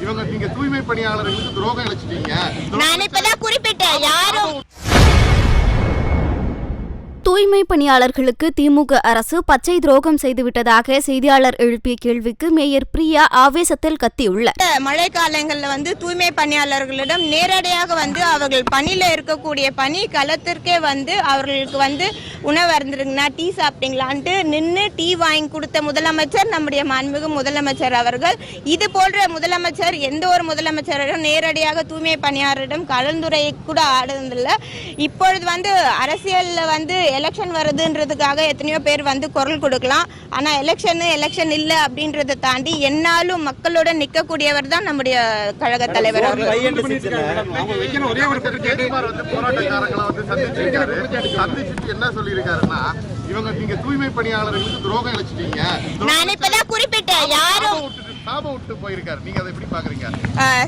இவங்க நீங்க தூய்மை பணியாளர்களுக்கு துரோகம் இழைச்சிட்டீங்க. நான் இப்பதான் குறிப்பிட்டேன் யாரும் தூய்மை பணியாளர்களுக்கு திமுக அரசு பச்சை துரோகம் செய்துவிட்டதாக செய்தியாளர் எழுப்பிய கேள்விக்கு மேயர் பிரியா ஆவேசத்தில் கத்தியுள்ளார். மழை காலங்கள்ல தூய்மை பணியாளர்களிடம் நேரடியாக அவர்கள் பணியில இருக்கக்கூடிய பணி களத்திற்கே அவர்களுக்கு உணவு இருந்துருங்கண்ணா டீ சாப்பிட்டீங்களான்ட்டு நின்று டீ வாங்கி கொடுத்த முதலமைச்சர் நம்முடைய மாண்புமிகு முதலமைச்சர் அவர்கள். இது போன்ற முதலமைச்சர் எந்த ஒரு முதலமைச்சரிடம் நேரடியாக தூய்மை பணியாளரிடம் கலந்துரையை கூட ஆடுறதில்லை. இப்பொழுது அரசியல்ல எலெக்ஷன் வருதுன்றதுக்காக எத்தனையோ பேர் குரல் கொடுக்கலாம். ஆனா எலெக்ஷன் இல்ல அப்படின்றத தாண்டி என்னாலும் மக்களுடன் நிற்கக்கூடியவர் தான் நம்முடைய கழக தலைவர் அவர்கள். என்ன சொல்லியிருக்காருன்னா இவங்க நீங்க தூய்மை பணியாளர்களுக்கு துரோகம் இழைச்சிட்டீங்க. நான் இப்பதான் குறிப்பிட்டேன் யாரும் சாபம் விட்டு போயிருக்காரு. நீங்க அதை எப்படி பாக்குறீங்க?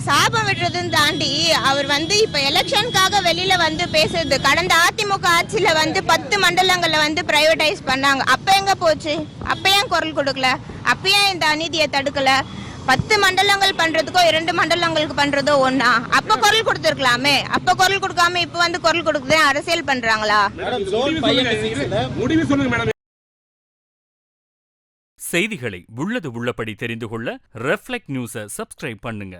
சாபம் விடுறதுன்னு தாண்டி அவர் இப்ப எலெக்ஷனுக்காக வெளியில பேசுறது. கடந்த அதிமுக ஆட்சியில 10 மண்டலங்கள்ல பிரைவேடைஸ் பண்ணாங்க. அப்ப எங்க போச்சு? அப்ப ஏன் குரல் கொடுக்கல? அப்ப ஏன் இந்த அநீதியை தடுக்கல? 10 மண்டலங்கள் பண்றதுக்கோ 2 மண்டலங்களுக்கு பண்றதோ ஒண்ணா? அப்ப குரல் கொடுத்திருக்கலாமே. அப்ப குரல் கொடுக்காம இப்ப குரல் கொடுக்குது அரசியல் பண்றாங்களா? செய்திகளை உள்ளது உள்ளபடி தெரிந்து கொள்ள ரெஃப்ளெக்ட் நியூஸை சப்ஸ்கிரைப் பண்ணுங்க.